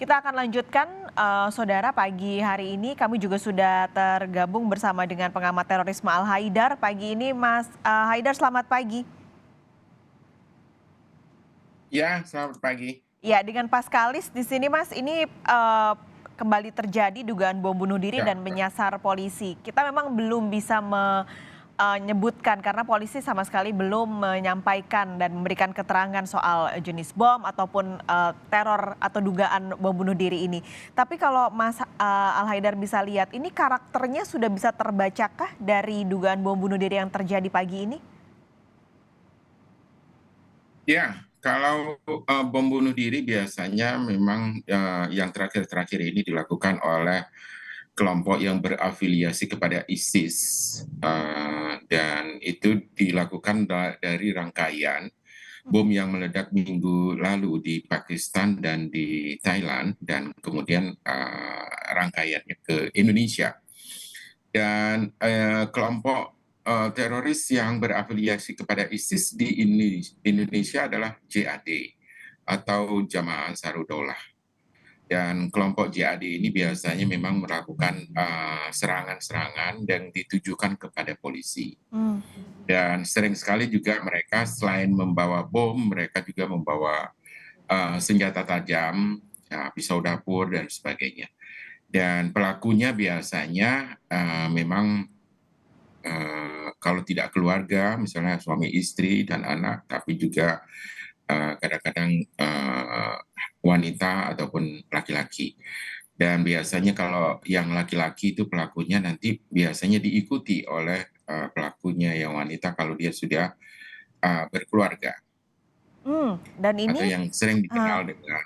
Kita akan lanjutkan, saudara, pagi hari ini kami juga sudah tergabung bersama dengan pengamat terorisme Al Haidar. Pagi ini Mas, Haidar, selamat pagi. Ya, selamat pagi. Ya, dengan Paskalis di sini Mas, ini, kembali terjadi dugaan bom bunuh diri Ya, dan menyasar polisi. Kita memang belum bisa menyebutkan karena polisi sama sekali belum menyampaikan dan memberikan keterangan soal jenis bom ataupun, teror atau dugaan bom bunuh diri ini. Tapi kalau Mas, Al Haidar bisa lihat, ini karakternya sudah bisa terbacakah dari dugaan bom bunuh diri yang terjadi pagi ini? ya, kalau bom bunuh diri biasanya memang yang terakhir-terakhir ini dilakukan oleh kelompok yang berafiliasi kepada ISIS, dan itu dilakukan dari rangkaian bom yang meledak minggu lalu di Pakistan dan di Thailand, dan kemudian rangkaiannya ke Indonesia. Dan kelompok teroris yang berafiliasi kepada ISIS di Indonesia adalah JAD atau Jamaah Ansaruddaullah. Dan kelompok JAD ini biasanya memang melakukan serangan-serangan dan ditujukan kepada polisi. Mmm, Dan sering sekali juga mereka selain membawa bom, mereka juga membawa senjata tajam, ya, pisau dapur dan sebagainya. Dan pelakunya biasanya memang kalau tidak keluarga, misalnya suami istri dan anak, tapi juga kadang-kadang wanita ataupun laki-laki. Dan biasanya kalau yang laki-laki itu pelakunya nanti biasanya diikuti oleh pelakunya yang wanita kalau dia sudah berkeluarga, dan atau ini yang sering eee, dikenal dengan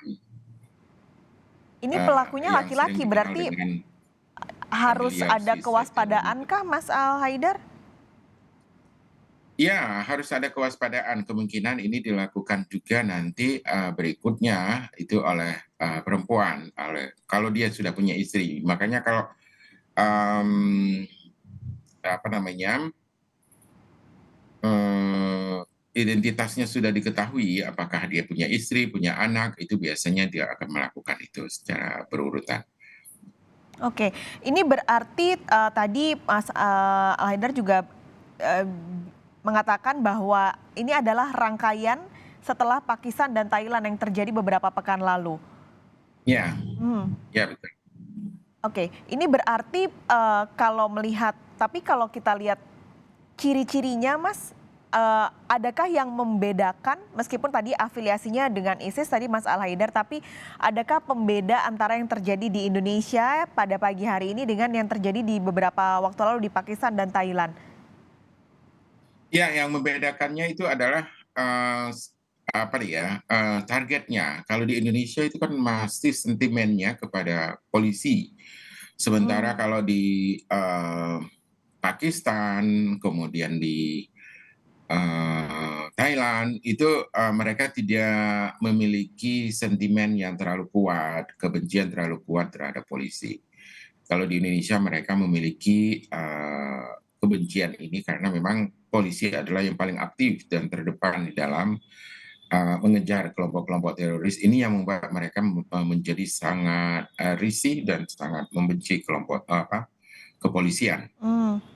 ini pelakunya yang sering laki-laki, dikenal berarti dengan harus ada afiliasi saja. kewaspadaankah Mas, Haidar? Ya, harus ada kewaspadaan. Kemungkinan ini dilakukan juga nanti berikutnya itu oleh perempuan, kalau dia sudah punya istri. Makanya kalau em, apa namanya eh, identitasnya sudah diketahui, apakah dia punya istri, punya anak, itu biasanya dia akan melakukan itu secara berurutan. Oke, ini berarti, tadi Mas, Al-Haidar juga, eee, mengatakan bahwa ini adalah rangkaian setelah Pakistan dan Thailand yang terjadi beberapa pekan lalu. Ya, Hmm, ya betul. oke. Ini berarti, kalau melihat tapi kalau kita lihat ciri-cirinya Mas, adakah yang membedakan meskipun tadi afiliasinya dengan ISIS tadi Mas Al-Haidar, tapi adakah pembeda antara yang terjadi di Indonesia pada pagi hari ini dengan yang terjadi di beberapa waktu lalu di Pakistan dan Thailand? Ya, yang membedakannya itu adalah apa ya, targetnya. Kalau di Indonesia itu kan masih sentimennya kepada polisi. Sementara Mmm, kalau di Pakistan, kemudian di Thailand, itu mereka tidak memiliki sentimen yang terlalu kuat, kebencian terlalu kuat terhadap polisi. Kalau di Indonesia mereka memiliki kebencian ini karena memang polisi adalah yang paling aktif dan terdepan di dalam mengejar kelompok-kelompok teroris ini, yang membuat mereka menjadi sangat risih dan sangat membenci kelompok kepolisian. mmm.